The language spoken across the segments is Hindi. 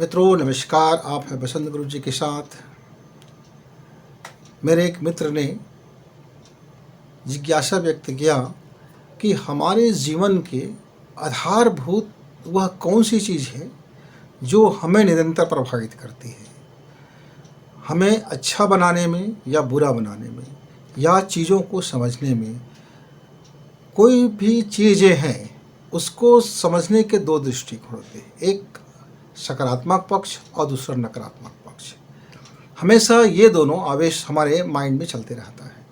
मित्रों नमस्कार। आप हैं बसंत गुरु जी के साथ। मेरे एक मित्र ने जिज्ञासा व्यक्त किया कि हमारे जीवन के आधारभूत वह कौन सी चीज़ है जो हमें निरंतर प्रभावित करती है, हमें अच्छा बनाने में या बुरा बनाने में या चीज़ों को समझने में। कोई भी चीज़ें हैं उसको समझने के दो दृष्टिकोण होते हैं, एक सकारात्मक पक्ष और दूसरा नकारात्मक पक्ष। हमेशा ये दोनों आवेश हमारे माइंड में चलते रहता है।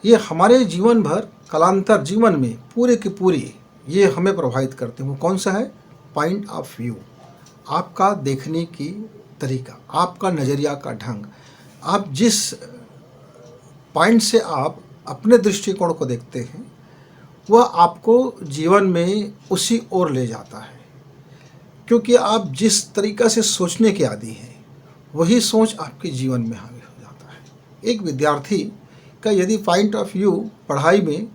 ये हमारे जीवन भर कालांतर जीवन में पूरे की पूरी ये हमें प्रभावित करते हैं। वो कौन सा है? पॉइंट ऑफ व्यू, आपका देखने की तरीका, आपका नज़रिया का ढंग। आप जिस पॉइंट से आप अपने दृष्टिकोण को देखते हैं वह आपको जीवन में उसी ओर ले जाता है, क्योंकि आप जिस तरीक़ा से सोचने के आदी हैं वही सोच आपके जीवन में हावी हो जाता है। एक विद्यार्थी का यदि पॉइंट ऑफ व्यू पढ़ाई में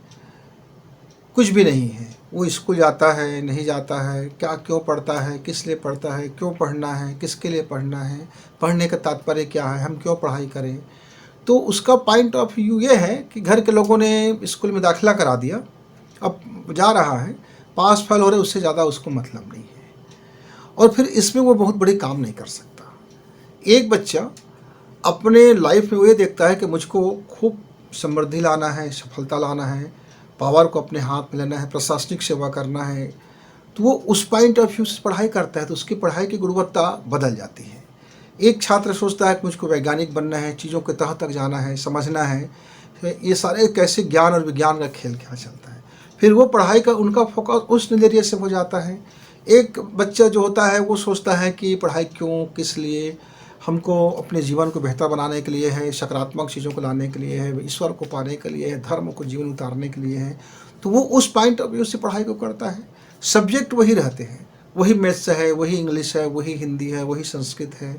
कुछ भी नहीं है, वो स्कूल जाता है नहीं जाता है, क्या क्यों पढ़ता है, किस लिए पढ़ता है, क्यों पढ़ना है, किसके लिए पढ़ना है, पढ़ने का तात्पर्य क्या है, हम क्यों पढ़ाई करें, तो उसका पॉइंट ऑफ व्यू ये है कि घर के लोगों ने स्कूल में दाखिला करा दिया, अब जा रहा है, पास फेल हो रहे, उससे ज़्यादा उसको मतलब नहीं है। और फिर इसमें वो बहुत बड़ी काम नहीं कर सकता। एक बच्चा अपने लाइफ में वो ये देखता है कि मुझको खूब समृद्धि लाना है, सफलता लाना है, पावर को अपने हाथ में लेना है, प्रशासनिक सेवा करना है, तो वो उस पॉइंट ऑफ व्यू से पढ़ाई करता है, तो उसकी पढ़ाई की गुणवत्ता बदल जाती है। एक छात्र सोचता है कि मुझको वैज्ञानिक बनना है, चीज़ों के तह तक जाना है, समझना है, ये सारे कैसे ज्ञान और विज्ञान का खेल क्या चलता है, फिर वो पढ़ाई का उनका फोकस उस नज़रिए से हो जाता है। एक बच्चा जो होता है वो सोचता है कि पढ़ाई क्यों, किस लिए, हमको अपने जीवन को बेहतर बनाने के लिए है, सकारात्मक चीज़ों को लाने के लिए है, ईश्वर को पाने के लिए है, धर्म को जीवन उतारने के लिए है, तो वो उस पॉइंट ऑफ व्यू से पढ़ाई को करता है। सब्जेक्ट वही रहते हैं, वही मैथ्स है, वही इंग्लिश है, वही हिंदी है, वही संस्कृत है,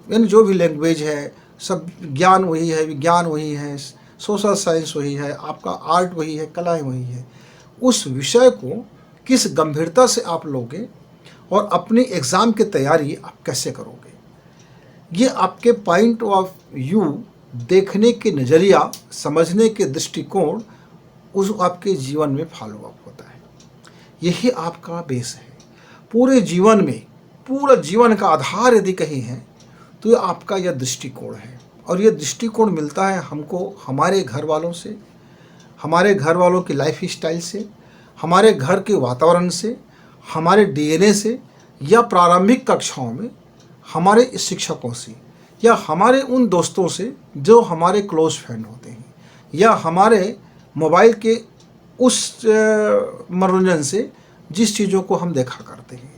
यानी जो भी लैंग्वेज है, सब ज्ञान वही है, विज्ञान वही है, सोशल साइंस वही है, आपका आर्ट वही है, कलाएँ वही है। उस विषय को किस गंभीरता से आप लोगे और अपनी एग्ज़ाम की तैयारी आप कैसे करोगे, ये आपके पॉइंट ऑफ व्यू, देखने के नज़रिया, समझने के दृष्टिकोण उस आपके जीवन में फॉलो अप होता है। यही आपका बेस है पूरे जीवन में। पूरा जीवन का आधार यदि कहीं है तो ये आपका यह दृष्टिकोण है, और यह दृष्टिकोण मिलता है हमको हमारे घर वालों से, हमारे घर वालों की लाइफ स्टाइल से, हमारे घर के वातावरण से, हमारे डीएनए से, या प्रारंभिक कक्षाओं में हमारे शिक्षकों से, या हमारे उन दोस्तों से जो हमारे क्लोज फ्रेंड होते हैं, या हमारे मोबाइल के उस मनोरंजन से जिस चीज़ों को हम देखा करते हैं।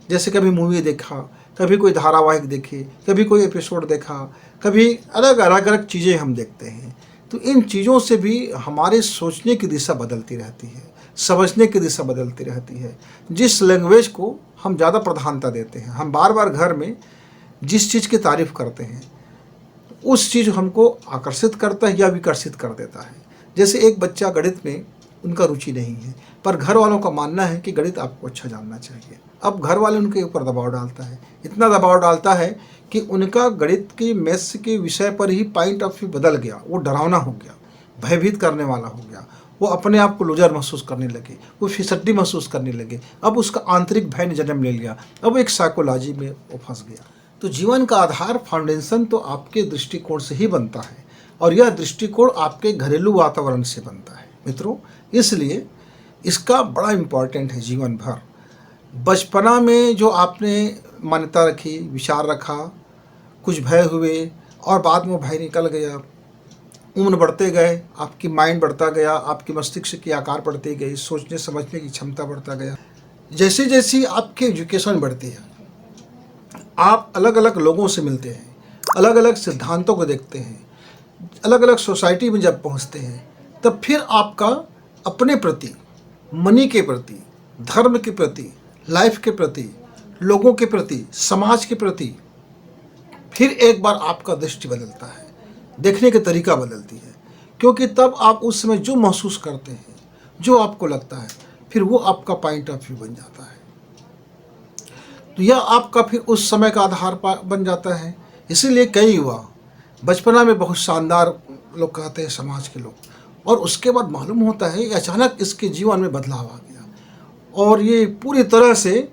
जैसे कभी मूवी देखा, कभी कोई धारावाहिक देखे, कभी कोई एपिसोड देखा, कभी अलग अलग चीज़ें हम देखते हैं, तो इन चीज़ों से भी हमारे सोचने की दिशा बदलती रहती है, समझने की दिशा बदलती रहती है। जिस लैंग्वेज को हम ज़्यादा प्रधानता देते हैं, हम बार बार घर में जिस चीज़ की तारीफ़ करते हैं उस चीज़ हमको आकर्षित करता है या विकर्षित कर देता है। जैसे एक बच्चा गणित में उनका रुचि नहीं है, पर घर वालों का मानना है कि गणित आपको अच्छा जानना चाहिए। अब घर वाले उनके ऊपर दबाव डालता है, इतना दबाव डालता है कि उनका गणित की मैथ्स के विषय पर ही पॉइंट ऑफ व्यू बदल गया। वो डरावना हो गया, भयभीत करने वाला हो गया, वो अपने आप को लूजर महसूस करने लगे, वो फिसड्डी महसूस करने लगे। अब उसका आंतरिक भय ने जन्म ले लिया, अब एक साइकोलॉजी में वो फंस गया। तो जीवन का आधार, फाउंडेशन तो आपके दृष्टिकोण से ही बनता है, और यह दृष्टिकोण आपके घरेलू वातावरण से बनता है मित्रों। इसलिए इसका बड़ा इम्पॉर्टेंट है जीवन भर। बचपना में जो आपने मान्यता रखी, विचार रखा, कुछ भय हुए और बाद में वो भय निकल गया, उम्र बढ़ते गए, आपकी माइंड बढ़ता गया, आपकी मस्तिष्क की आकार बढ़ती गई, सोचने समझने की क्षमता बढ़ता गया। जैसे जैसी आपकी एजुकेशन बढ़ती है, आप अलग अलग लोगों से मिलते हैं, अलग अलग सिद्धांतों को देखते हैं, अलग अलग सोसाइटी में जब पहुंचते हैं, तब फिर आपका अपने प्रति, मनी के प्रति, धर्म के प्रति, लाइफ के प्रति, लोगों के प्रति, समाज के प्रति फिर एक बार आपका दृष्टि बदलता है, देखने का तरीका बदलती है। क्योंकि तब आप उस समय जो महसूस करते हैं, जो आपको लगता है, फिर वो आपका पॉइंट ऑफ व्यू बन जाता है। तो यह आपका फिर उस समय का आधार बन जाता है। इसीलिए कई युवा बचपना में बहुत शानदार लोग कहते हैं समाज के लोग, और उसके बाद मालूम होता है अचानक इसके जीवन में बदलाव आ गया और ये पूरी तरह से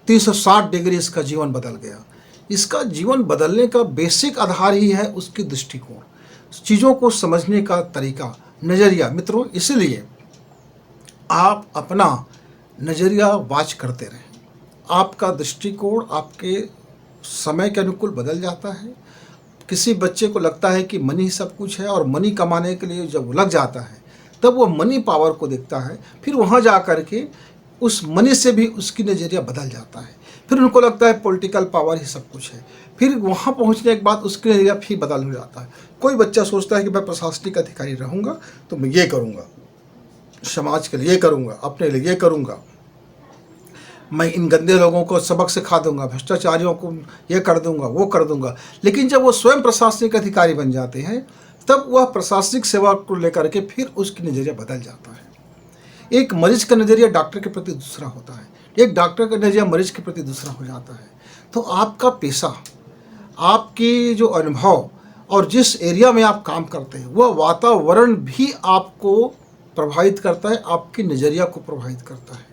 360 डिग्री इसका जीवन बदल गया। इसका जीवन बदलने का बेसिक आधार ही है उसकी दृष्टिकोण, चीज़ों को समझने का तरीका, नज़रिया। मित्रों, इसलिए आप अपना नज़रिया वाच करते रहें। आपका दृष्टिकोण आपके समय के अनुकूल बदल जाता है। किसी बच्चे को लगता है कि मनी सब कुछ है और मनी कमाने के लिए जब वो लग जाता है तब वो मनी पावर को देखता है, फिर वहाँ जा कर के उस मनी से भी उसकी नज़रिया बदल जाता है। फिर उनको लगता है पॉलिटिकल पावर ही सब कुछ है, फिर वहाँ पहुँचने के बाद उसकी नज़रिया फिर बदल हो जाता है। कोई बच्चा सोचता है कि मैं प्रशासनिक अधिकारी रहूँगा तो मैं ये करूँगा, समाज के लिए ये करूँगा, अपने लिए ये करूँगा, मैं इन गंदे लोगों को सबक सिखा दूंगा, भ्रष्टाचारियों को ये कर दूंगा, वो कर दूंगा। लेकिन जब वो स्वयं प्रशासनिक अधिकारी बन जाते हैं तब वह प्रशासनिक सेवा को लेकर के फिर उसकी नज़रिया बदल जाता है। एक मरीज का नज़रिया डॉक्टर के प्रति दूसरा होता है, एक डॉक्टर का नज़रिया मरीज के प्रति दूसरा हो जाता है। तो आपका पेशा, आपकी जो अनुभव और जिस एरिया में आप काम करते हैं वह वातावरण भी आपको प्रभावित करता है, आपके नज़रिया को प्रभावित करता है।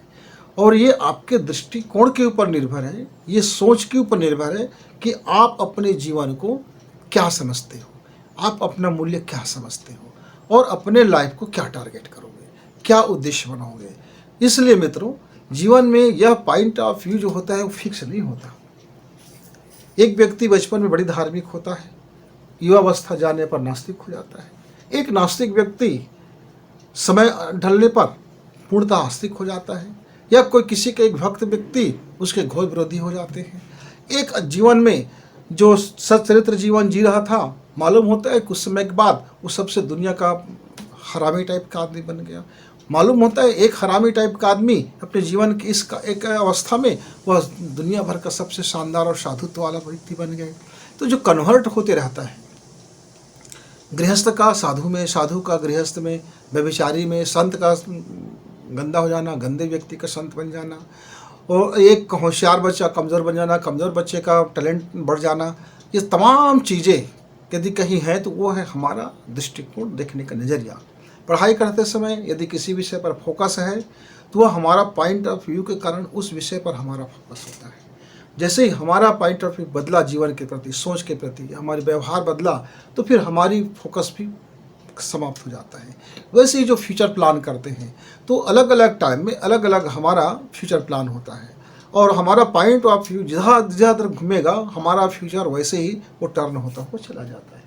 और ये आपके दृष्टिकोण के ऊपर निर्भर है, ये सोच के ऊपर निर्भर है कि आप अपने जीवन को क्या समझते हो, आप अपना मूल्य क्या समझते हो और अपने लाइफ को क्या टारगेट करोगे, क्या उद्देश्य बनाओगे। इसलिए मित्रों, जीवन में यह पॉइंट ऑफ व्यू जो होता है वो फिक्स नहीं होता। एक व्यक्ति बचपन में बड़ी धार्मिक होता है, युवावस्था जाने पर नास्तिक हो जाता है। एक नास्तिक व्यक्ति समय ढलने पर पूर्णतः आस्तिक हो जाता है, या कोई किसी का एक भक्त व्यक्ति उसके घोर विरोधी हो जाते हैं। एक जीवन में जो सच्चरित्र जीवन जी रहा था, मालूम होता है कुछ समय के बाद वो सबसे दुनिया का हरामी टाइप का आदमी बन गया। मालूम होता है एक हरामी टाइप का आदमी अपने जीवन की इस एक अवस्था में वह दुनिया भर का सबसे शानदार और साधुत्व वाला व्यक्ति बन गए। तो जो कन्वर्ट होते रहता है, गृहस्थ का साधु में, साधु का गृहस्थ में, व्यभिचारी में, संत का गंदा हो जाना, गंदे व्यक्ति का संत बन जाना, और एक होशियार बच्चा कमज़ोर बन जाना, कमज़ोर बच्चे का टैलेंट बढ़ जाना, ये तमाम चीज़ें यदि कहीं हैं तो वो है हमारा दृष्टिकोण, देखने का नज़रिया। पढ़ाई करते समय यदि किसी विषय पर फोकस है तो वह हमारा पॉइंट ऑफ व्यू के कारण उस विषय पर हमारा फोकस होता है। जैसे ही हमारा पॉइंट ऑफ व्यू बदला जीवन के प्रति, सोच के प्रति, हमारे व्यवहार बदला, तो फिर हमारी फोकस भी समाप्त हो जाता है। वैसे ही जो फ्यूचर प्लान करते हैं तो अलग अलग टाइम में अलग अलग हमारा फ्यूचर प्लान होता है, और हमारा पॉइंट ऑफ व्यू ज़्यादा घूमेगा हमारा फ्यूचर वैसे ही वो टर्न होता हुआ चला जाता है।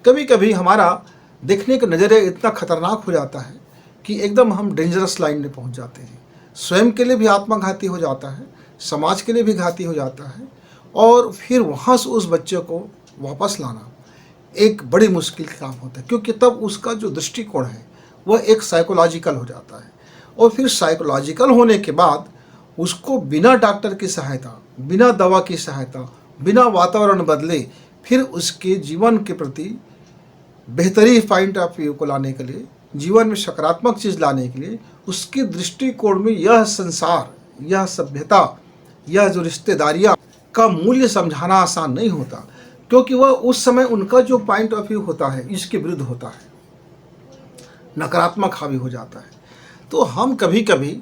कभी कभी हमारा देखने का नज़रिया इतना खतरनाक हो जाता है कि एकदम हम डेंजरस लाइन में पहुंच जाते हैं। स्वयं के लिए भी आत्मघाती हो जाता है, समाज के लिए भी घाती हो जाता है, और फिर वहाँ से उस बच्चे को वापस लाना एक बड़ी मुश्किल काम होता है, क्योंकि तब उसका जो दृष्टिकोण है वह एक साइकोलॉजिकल हो जाता है। और फिर साइकोलॉजिकल होने के बाद उसको बिना डॉक्टर की सहायता, बिना दवा की सहायता, बिना वातावरण बदले, फिर उसके जीवन के प्रति बेहतरीन पॉइंट ऑफ व्यू को लाने के लिए, जीवन में सकारात्मक चीज़ लाने के लिए, उसके दृष्टिकोण में यह संसार, यह सभ्यता, यह जो रिश्तेदारियाँ का मूल्य समझाना आसान नहीं होता, क्योंकि वह उस समय उनका जो पॉइंट ऑफ व्यू होता है इसके विरुद्ध होता है, नकारात्मक हावी हो जाता है। तो हम कभी कभी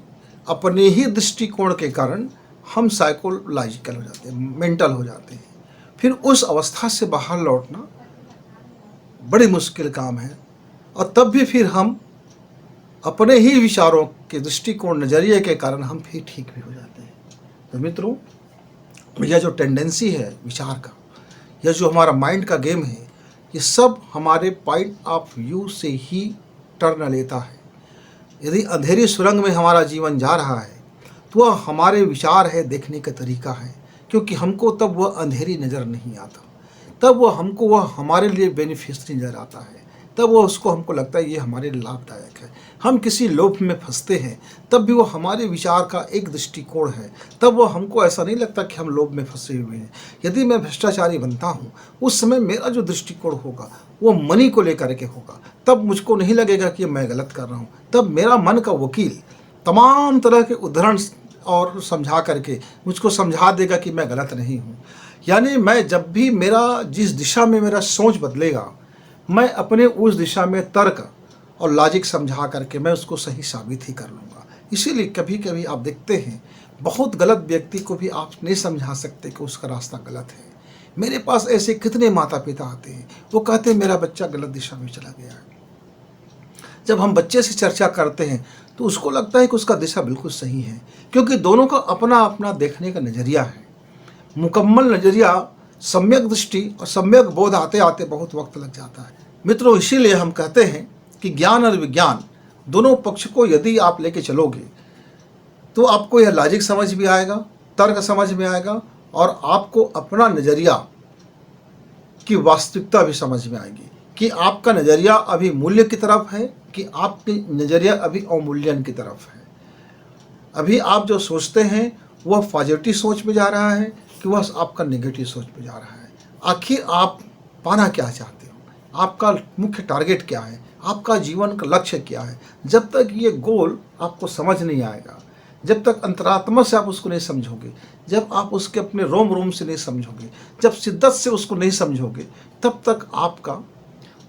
अपने ही दृष्टिकोण के कारण हम साइकोलॉजिकल हो जाते हैं, मेंटल हो जाते हैं। फिर उस अवस्था से बाहर लौटना बड़ी मुश्किल काम है, और तब भी फिर हम अपने ही विचारों के दृष्टिकोण, नज़रिए के कारण हम फिर ठीक भी हो जाते हैं। तो मित्रों, यह जो टेंडेंसी है विचार का, यह जो हमारा माइंड का गेम है, ये सब हमारे पॉइंट ऑफ व्यू से ही टर्न लेता है। यदि अंधेरी सुरंग में हमारा जीवन जा रहा है तो वह हमारे विचार है, देखने का तरीका है, क्योंकि हमको तब वह अंधेरी नज़र नहीं आता, तब वह हमारे लिए बेनिफिशियरी नज़र आता है, तब वो उसको हमको लगता है ये हमारे लिए लाभदायक है। हम किसी लोभ में फंसते हैं तब भी वो हमारे विचार का एक दृष्टिकोण है, तब वो हमको ऐसा नहीं लगता कि हम लोभ में फंसे हुए हैं। यदि मैं भ्रष्टाचारी बनता हूँ उस समय मेरा जो दृष्टिकोण होगा वो मनी को लेकर के होगा, तब मुझको नहीं लगेगा कि मैं गलत कर रहा हूँ। तब मेरा मन का वकील तमाम तरह के उदाहरण और समझा करके मुझको समझा देगा कि मैं गलत नहीं हूँ। यानी मैं जब भी मेरा जिस दिशा में मेरा सोच बदलेगा, मैं अपने उस दिशा में तर्क और लॉजिक समझा करके मैं उसको सही साबित ही कर लूँगा। इसीलिए कभी कभी आप देखते हैं बहुत गलत व्यक्ति को भी आप नहीं समझा सकते कि उसका रास्ता गलत है। मेरे पास ऐसे कितने माता पिता आते हैं, वो कहते हैं मेरा बच्चा गलत दिशा में चला गया है। जब हम बच्चे से चर्चा करते हैं तो उसको लगता है कि उसका दिशा बिल्कुल सही है, क्योंकि दोनों का अपना अपना देखने का नज़रिया है। मुकम्मल नज़रिया, सम्यक दृष्टि और सम्यक बोध आते आते बहुत वक्त लग जाता है मित्रों। इसीलिए हम कहते हैं कि ज्ञान और विज्ञान दोनों पक्ष को यदि आप लेके चलोगे तो आपको यह लॉजिक समझ भी आएगा, तर्क समझ में आएगा और आपको अपना नज़रिया की वास्तविकता भी समझ में आएगी कि आपका नज़रिया अभी मूल्य की तरफ है कि आपकी नज़रिया अभी अवमूल्यन की तरफ है। अभी आप जो सोचते हैं वह पॉजिटिव सोच में जा रहा है कि वह आपका नेगेटिव सोच में जा रहा है। आखिर आप पाना क्या चाहते हो, आपका मुख्य टारगेट क्या है, आपका जीवन का लक्ष्य क्या है। जब तक ये गोल आपको समझ नहीं आएगा, जब तक अंतरात्मा से आप उसको नहीं समझोगे, जब आप उसके अपने रोम रोम से नहीं समझोगे, जब शिद्दत से उसको नहीं समझोगे, तब तक आपका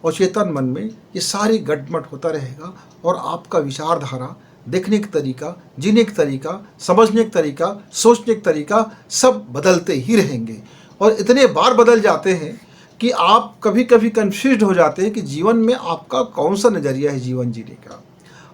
अचेतन मन में ये सारी गटमट होता रहेगा और आपका विचारधारा, देखने का तरीका, जीने का तरीका, समझने का तरीका, सोचने का तरीका सब बदलते ही रहेंगे। और इतने बार बदल जाते हैं कि आप कभी कभी कन्फ्यूज हो जाते हैं कि जीवन में आपका कौन सा नज़रिया है जीवन जीने का।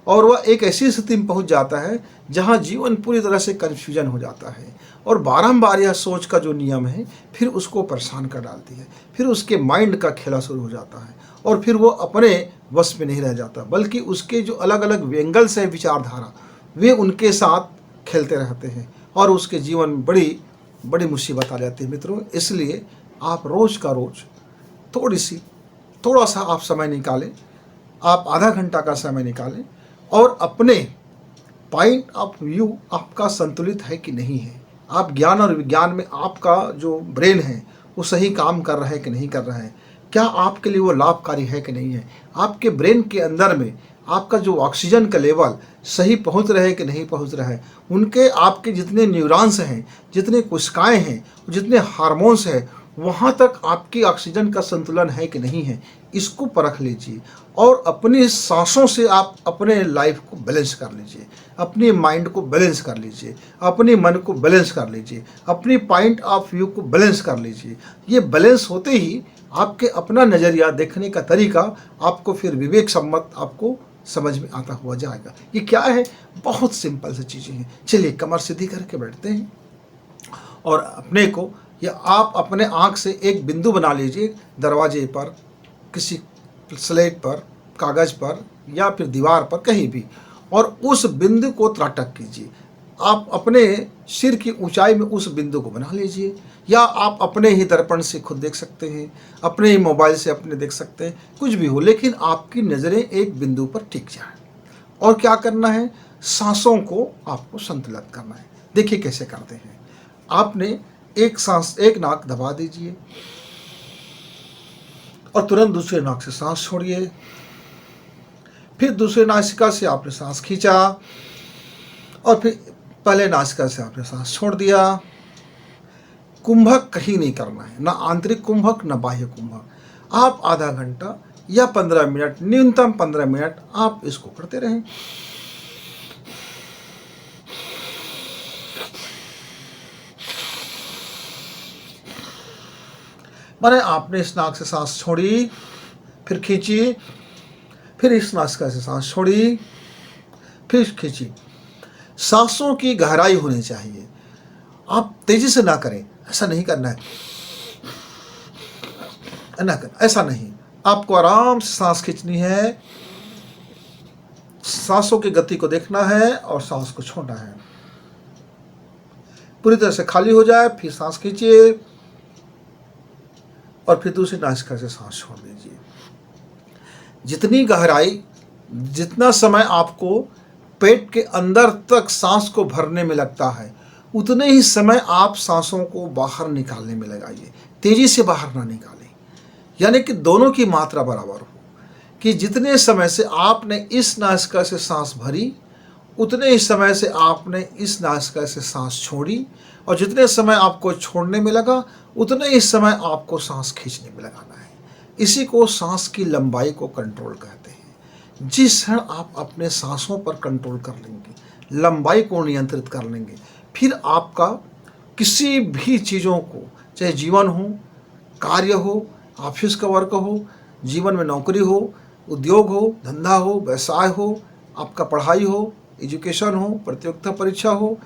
और वह एक ऐसी स्थिति में पहुंच जाता है जहां जीवन पूरी तरह से कन्फ्यूजन हो जाता है और बारंबार यह सोच का जो नियम है फिर उसको परेशान कर डालती है। फिर उसके माइंड का खेला शुरू हो जाता है और फिर वो अपने वश में नहीं रह जाता, बल्कि उसके जो अलग अलग एंगल्स है विचारधारा, वे उनके साथ खेलते रहते हैं और उसके जीवन में बड़ी बड़ी मुसीबत आ जाती है मित्रों। इसलिए आप रोज़ का रोज़ थोड़ा सा आप समय निकालें, आप आधा घंटा का समय निकालें और अपने पॉइंट ऑफ व्यू आपका संतुलित है कि नहीं है, आप ज्ञान और विज्ञान में आपका जो ब्रेन है वो सही काम कर रहा है कि नहीं कर रहा है, क्या आपके लिए वो लाभकारी है कि नहीं है, आपके ब्रेन के अंदर में आपका जो ऑक्सीजन का लेवल सही पहुंच रहा है कि नहीं पहुंच रहा है, उनके आपके जितने न्यूरॉन्स हैं, जितने कोशिकाएं हैं, जितने हार्मोन्स हैं, वहाँ तक आपकी ऑक्सीजन का संतुलन है कि नहीं है, इसको परख लीजिए। और अपनी सांसों से आप अपने लाइफ को बैलेंस कर लीजिए, अपनी माइंड को बैलेंस कर लीजिए, अपने मन को बैलेंस कर लीजिए, अपनी पॉइंट ऑफ व्यू को बैलेंस कर लीजिए। ये बैलेंस होते ही आपके अपना नज़रिया, देखने का तरीका आपको फिर विवेक सम्मत आपको समझ में आता हुआ जाएगा। ये क्या है, बहुत सिंपल सी चीज़ें हैं। चलिए कमर सीधी करके बैठते हैं और अपने को, या आप अपने आँख से एक बिंदु बना लीजिए, दरवाजे पर, किसी स्लेट पर, कागज़ पर या फिर दीवार पर, कहीं भी, और उस बिंदु को त्राटक कीजिए। आप अपने सिर की ऊंचाई में उस बिंदु को बना लीजिए, या आप अपने ही दर्पण से खुद देख सकते हैं, अपने ही मोबाइल से अपने देख सकते हैं, कुछ भी हो, लेकिन आपकी नज़रें एक बिंदु पर टिक जाए। और क्या करना है, सांसों को आपको संतुलित करना है। देखिए कैसे करते हैं। आपने एक सांस, एक नाक दबा दीजिए और तुरंत दूसरे नाक से सांस छोड़िए। फिर दूसरे नासिका से आपने सांस खींचा और फिर पहले नासिका से आपने सांस छोड़ दिया। कुंभक कहीं नहीं करना है, ना आंतरिक कुंभक ना बाह्य कुंभक। आप आधा घंटा या 15 मिनट, न्यूनतम 15 मिनट आप इसको करते रहें। माने आपने इस नाक से सांस छोड़ी, फिर खींची, फिर इस नासिका से सांस छोड़ी, फिर खींची। सांसों की गहराई होनी चाहिए, आप तेजी से ना करें, ऐसा नहीं करना है, ना कर, ऐसा नहीं। आपको आराम से सांस खींचनी है, सांसों की गति को देखना है और सांस को छोड़ना है। पूरी तरह से खाली हो जाए, फिर सांस खींचिए और फिर दूसरी नासिका से सांस छोड़ दीजिए। जितनी गहराई, जितना समय आपको पेट के अंदर तक सांस को भरने में लगता है, उतने ही समय आप सांसों को बाहर निकालने में लगाइए। तेजी से बाहर ना निकालें, यानी कि दोनों की मात्रा बराबर हो, कि जितने समय से आपने इस नासिका से सांस भरी उतने ही समय से आपने इस नासिका से सांस छोड़ी, और जितने समय आपको छोड़ने में लगा उतने ही समय आपको सांस खींचने में लगाना है। इसी को सांस की लंबाई को कंट्रोल कहते हैं। जिस क्षण आप अपने सांसों पर कंट्रोल कर लेंगे, लंबाई को नियंत्रित कर लेंगे, फिर आपका किसी भी चीज़ों को, चाहे जीवन हो, कार्य हो, ऑफिस का वर्क हो, जीवन में नौकरी हो, उद्योग हो, धंधा हो, व्यवसाय हो, आपका पढ़ाई हो, एजुकेशन हो, प्रतियोगिता परीक्षा हो,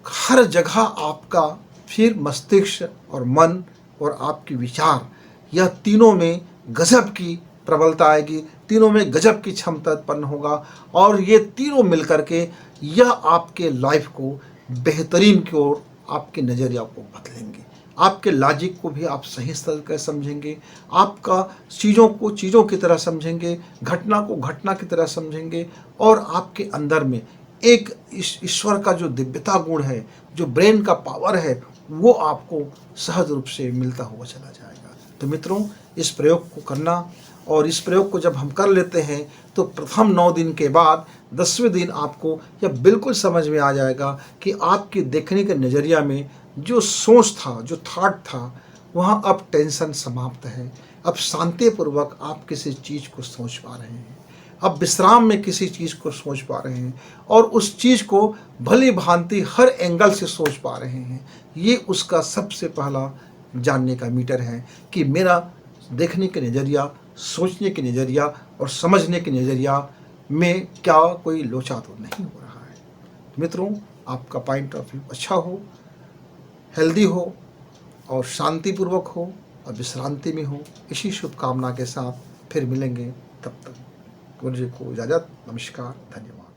हर जगह आपका फिर मस्तिष्क और मन और आपके विचार, यह तीनों में गजब की प्रबलता आएगी, तीनों में गजब की क्षमता उत्पन्न होगा, और ये तीनों मिलकर के यह आपके लाइफ को बेहतरीन की ओर आपके नज़रिया को बदलेंगे। आपके लॉजिक को भी आप सही तरीके से समझेंगे, आपका चीज़ों को चीज़ों की तरह समझेंगे, घटना को घटना की तरह समझेंगे, और आपके अंदर में एक ईश्वर का जो दिव्यता गुण है, जो ब्रेन का पावर है, वो आपको सहज रूप से मिलता हुआ चला जाएगा। तो मित्रों, इस प्रयोग को करना, और इस प्रयोग को जब हम कर लेते हैं तो प्रथम 9 दिन के बाद 10वें दिन आपको यह बिल्कुल समझ में आ जाएगा कि आपकी देखने के नज़रिया में जो सोच था, जो थॉट था, वहाँ अब टेंशन समाप्त है। अब शांतिपूर्वक आप किसी चीज़ को सोच पा रहे हैं, अब विश्राम में किसी चीज़ को सोच पा रहे हैं, और उस चीज़ को भली भांति हर एंगल से सोच पा रहे हैं। ये उसका सबसे पहला जानने का मीटर है कि मेरा देखने के नज़रिया, सोचने के नज़रिया और समझने के नज़रिया में क्या कोई लोचा तो नहीं हो रहा है। मित्रों, आपका पॉइंट ऑफ व्यू अच्छा हो, हेल्दी हो, और शांतिपूर्वक हो, और विश्रांति में हो, इसी शुभकामना के साथ फिर मिलेंगे। तब तक गुरु जी को इजाज़त। नमस्कार, धन्यवाद।